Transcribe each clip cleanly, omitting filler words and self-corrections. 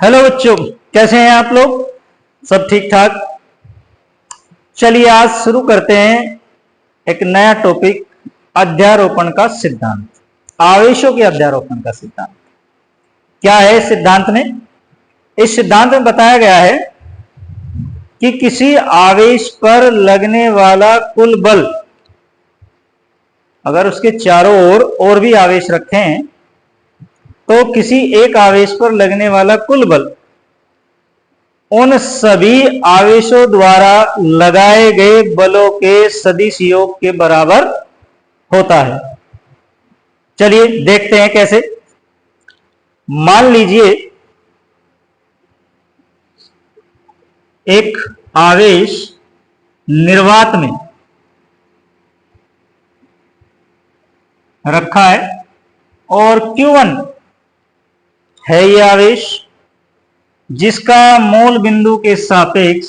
Hello बच्चों, कैसे हैं आप लोग? सब ठीक ठाक? चलिए आज शुरू करते हैं एक नया टॉपिक, अध्यारोपण का सिद्धांत। आवेशों के अध्यारोपण का सिद्धांत क्या है? इस सिद्धांत में बताया गया है कि किसी आवेश पर लगने वाला कुल बल, अगर उसके चारों ओर और भी आवेश रखे हैं तो किसी एक आवेश पर लगने वाला कुल बल उन सभी आवेशों द्वारा लगाए गए बलों के सदिश योग के बराबर होता है। चलिए देखते हैं कैसे। मान लीजिए एक आवेश निर्वात में रखा है और Q1 है ये आवेश, जिसका मूल बिंदु के सापेक्ष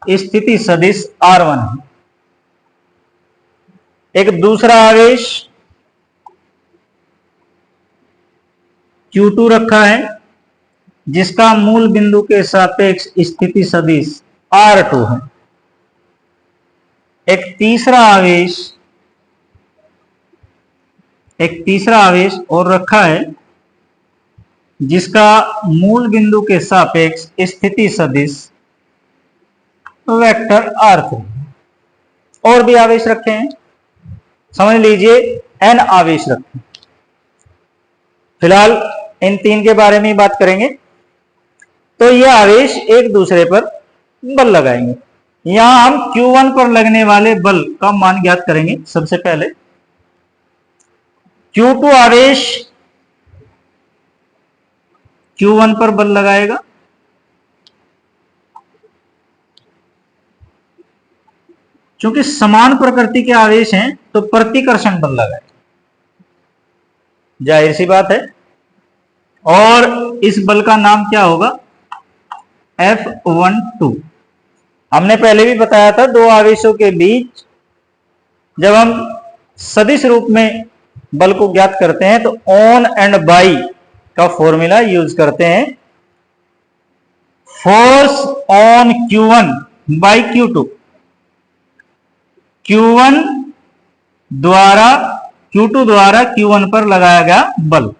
स्थिति सदिश R1 है। एक दूसरा आवेश Q2 रखा है, जिसका मूल बिंदु के सापेक्ष स्थिति सदिश R2 है। एक तीसरा आवेश और रखा है, जिसका मूल बिंदु के सापेक्ष स्थिति सदिश वेक्टर R3। और भी आवेश रखे हैं, समझ लीजिए n आवेश रखे। फिलहाल इन तीन के बारे में बात करेंगे। तो ये आवेश एक दूसरे पर बल लगाएंगे। यहां हम Q1 पर लगने वाले बल का मान ज्ञात करेंगे। सबसे पहले Q2 आवेश Q1 पर बल लगाएगा, क्योंकि समान प्रकृति के आवेश हैं तो प्रतिकर्षण बल लगाएगा, जाहिर सी बात है। और इस बल का नाम क्या होगा? F12। हमने पहले भी बताया था, दो आवेशों के बीच जब हम सदिश रूप में बल को ज्ञात करते हैं तो ऑन एंड बाई का फॉर्मूला यूज करते हैं। Force on Q1 by Q2, Q2 द्वारा Q1 पर लगाया गया बल,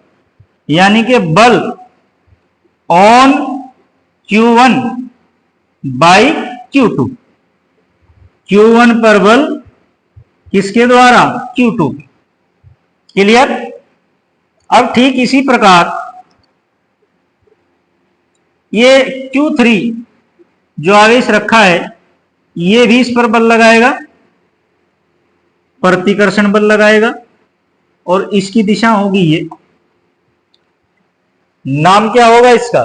यानी कि बल on Q1 by Q2। Q1 पर बल किसके द्वारा? Q2। क्लियर? अब ठीक इसी प्रकार ये Q3 जो आवेश रखा है, ये भी इस पर बल लगाएगा, प्रतिकर्षण बल लगाएगा, और इसकी दिशा होगी ये। नाम क्या होगा इसका?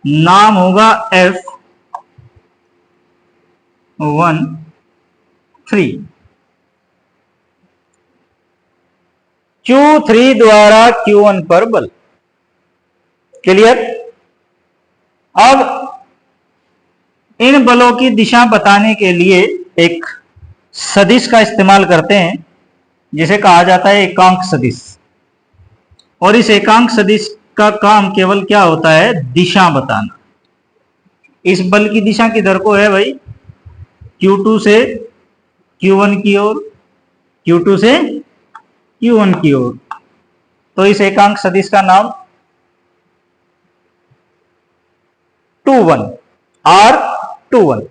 नाम होगा F13। Q3 द्वारा Q1 पर बल। क्लियर? अब इन बलों की दिशा बताने के लिए एक सदिश का इस्तेमाल करते हैं, जिसे कहा जाता है एकांक सदिश। और इस एकांक सदिश का काम केवल क्या होता है? दिशा बताना। इस बल की दिशा किधर को है भाई? Q2 से Q1 की ओर, Q2 से Q1 की ओर। तो इस एकांक सदिश का नाम 21 R21।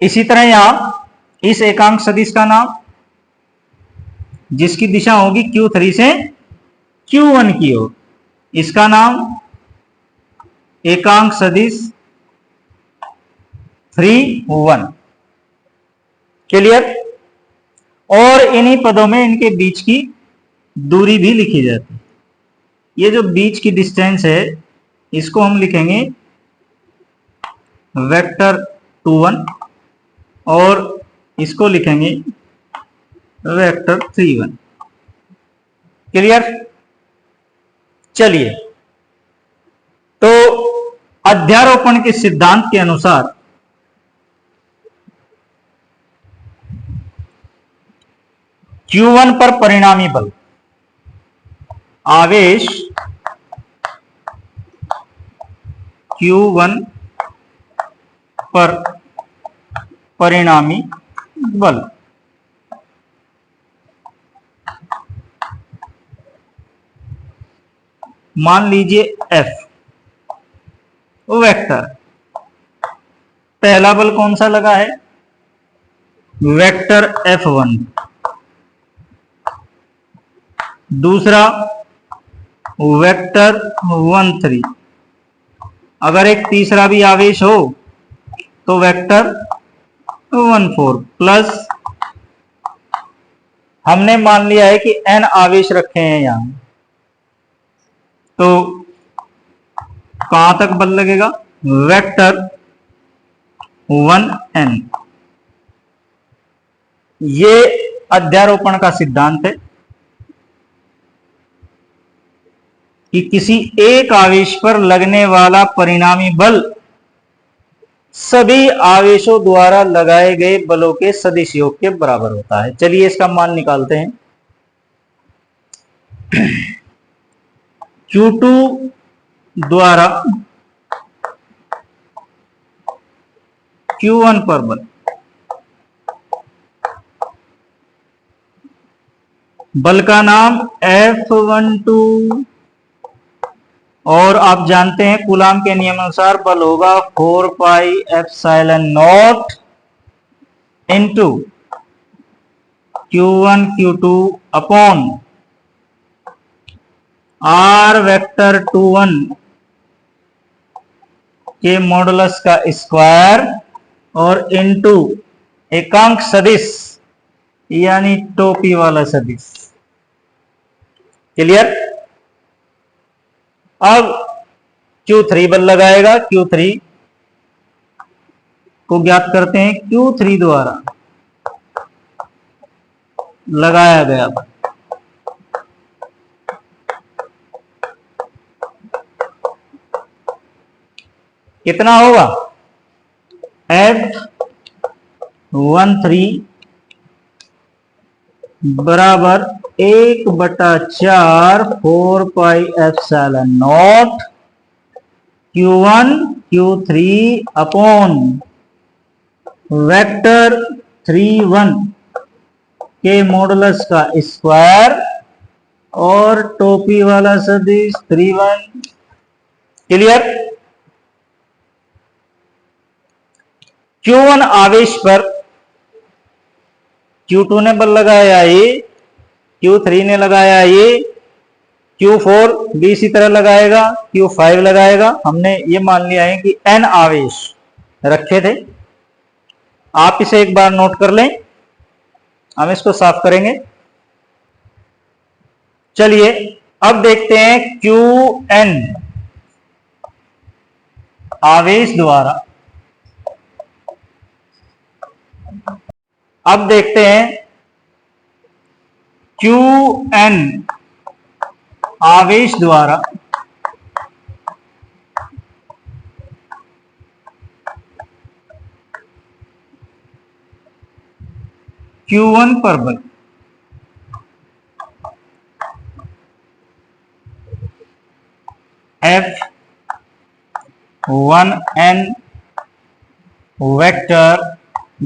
इसी तरह यहां इस एकांक सदिश का नाम, जिसकी दिशा होगी Q3 से Q1 की ओर, इसका नाम एकांक सदिश 31। क्लियर? और इन्हीं पदों में इनके बीच की दूरी भी लिखी जाती है। ये जो बीच की डिस्टेंस है, इसको हम लिखेंगे वेक्टर 21 और इसको लिखेंगे वेक्टर 31। क्लियर? चलिए, तो अध्यारोपण के सिद्धांत के अनुसार Q1 पर परिणामी बल, आवेश Q1 पर परिणामी बल। मान लीजिए F वेक्टर, पहला बल कौन सा लगा है, वेक्टर F1, दूसरा वेक्टर 1,3, अगर एक तीसरा भी आवेश हो तो वेक्टर 1,4 प्लस, हमने मान लिया है कि n आवेश रखे हैं यहां, तो कहां तक बल लगेगा, वेक्टर 1n। ये अध्यारोपण का सिद्धांत है कि किसी एक आवेश पर लगने वाला परिणामी बल सभी आवेशों द्वारा लगाए गए बलों के सदिश योग के बराबर होता है। चलिए इसका मान निकालते हैं। Q2 द्वारा Q1 पर बल, बल का नाम F12, और आप जानते हैं कूलाम के नियम अनुसार बल होगा 4 pi epsilon not into Q1 Q2 upon R vector 21 के मॉडुलस का स्क्वायर और इंटू एकांक सदिश यानी टोपी वाला सदिश। क्लियर। अब Q3 बल लगाएगा, Q3 को ज्ञात करते हैं, Q3 द्वारा लगाया गया बल कितना होगा, F13 बराबर 1/4 4 pi epsilon not Q1 Q3 upon vector 31 के मॉडुलस का स्क्वायर और टोपी वाला सदिश 31। क्लियर। Q1 आवेश पर Q2 ने बल लगाया ये, Q3 ने लगाया ये, Q4 भी इसी तरह लगाएगा, Q5 लगाएगा। हमने ये मान लिया है कि n आवेश रखे थे। आप इसे एक बार नोट कर लें, हम इसको साफ करेंगे। चलिए अब देखते हैं Qn आवेश द्वारा, अब देखते हैं Qn आवेश द्वारा Q1 पर बल। F1n वेक्टर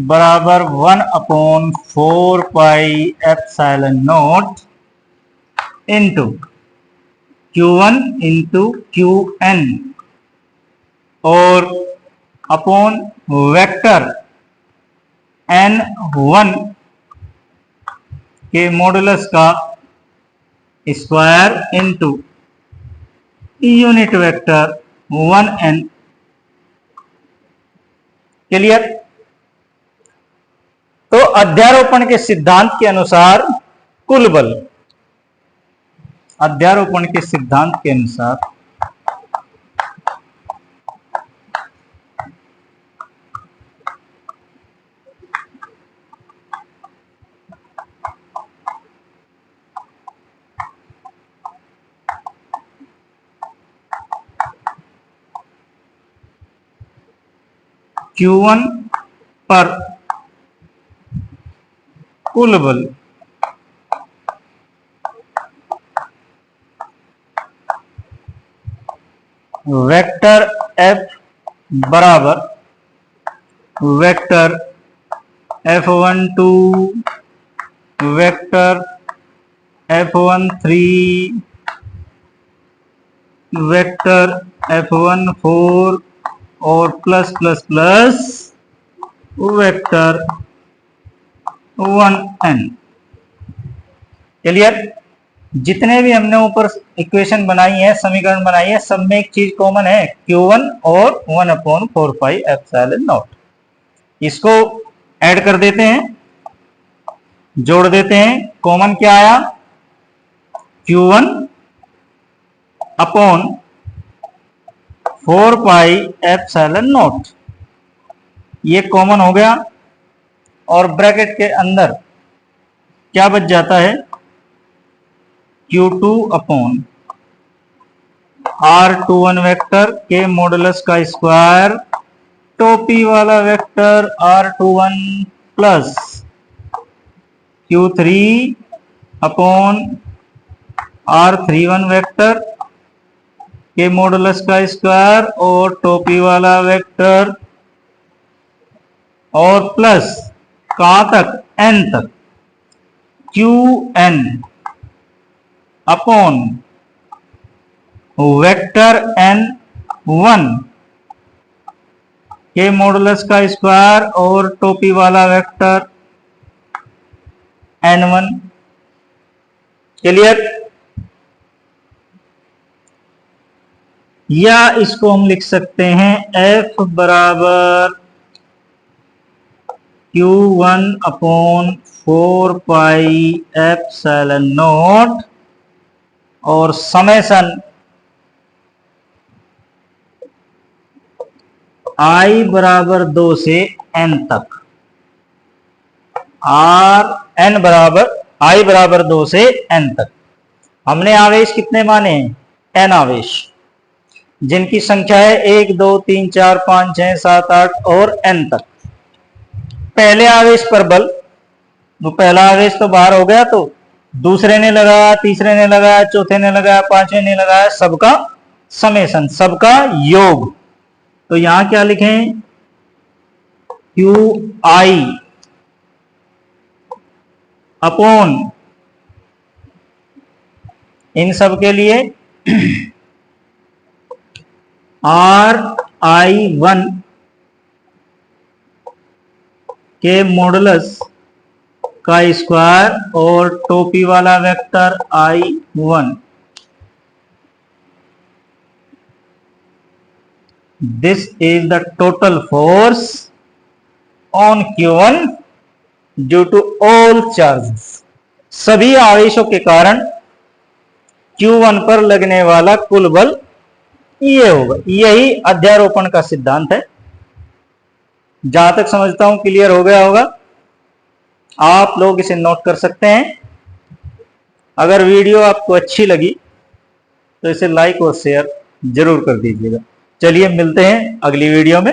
बराबर 1/4 pi epsilon not into Q1 into Qn और अपॉन वेक्टर n1 के मॉडुलस का square into unit vector 1n। Clear. तो अध्यारोपण के सिद्धांत के अनुसार कुल बल, अध्यारोपण के सिद्धांत के अनुसार Q1 पर कुल बल वेक्टर F बराबर vector F12 vector F13 vector F14 और plus plus plus vector 1n। Clear? जितने भी हमने ऊपर इक्वेशन बनाई है, समीकरण बनाई है, सब में एक चीज कॉमन है, Q1 और 1/4 पाई एप्सिलॉन नॉट। इसको ऐड कर देते हैं, जोड़ देते हैं। कॉमन क्या आया? Q1 upon 4 pi epsilon not, ये कॉमन हो गया। और ब्रैकेट के अंदर क्या बच जाता है? Q2 अपॉन R21 वेक्टर के मॉडुलस का स्क्वायर, टोपी वाला vector R21 plus Q3 upon R31 vector के मॉडुलस का स्क्वायर और टोपी वाला वेक्टर, और प्लस कहां तक? n तक, Qn अपॉन वेक्टर n1 के मॉडुलस का स्क्वायर और टोपी वाला वेक्टर n1। क्लियर? या इसको हम लिख सकते हैं F बराबर Q1 upon 4 pi epsilon not और समेशन I बराबर 2 से n तक, n बराबर I बराबर 2 से n तक। हमने आवेश कितने माने हैं? n आवेश, जिनकी संख्या है 1 2 3 4 5 6 7 8 और n तक। पहले आवेश पर बल, तो पहला आवेश तो बाहर हो गया, तो दूसरे ने लगाया, तीसरे ने लगाया, चौथे ने लगाया, पांचवें ने लगाया, सबका समेशन, सबका योग। तो यहां क्या लिखें? QI अपॉन इन सब के लिए RI1 के मॉडुलस का स्क्वायर और टोपी वाला vector I1। This is the total force on Q1 due to all charges. सभी आवेशों के कारण Q1 पर लगने वाला कुल बल ये होगा। यही अध्यारोपण का सिद्धांत है। जहां तक समझता हूं क्लियर हो गया होगा। आप लोग इसे नोट कर सकते हैं। अगर वीडियो आपको अच्छी लगी तो इसे लाइक और शेयर जरूर कर दीजिएगा। चलिए मिलते हैं अगली वीडियो में।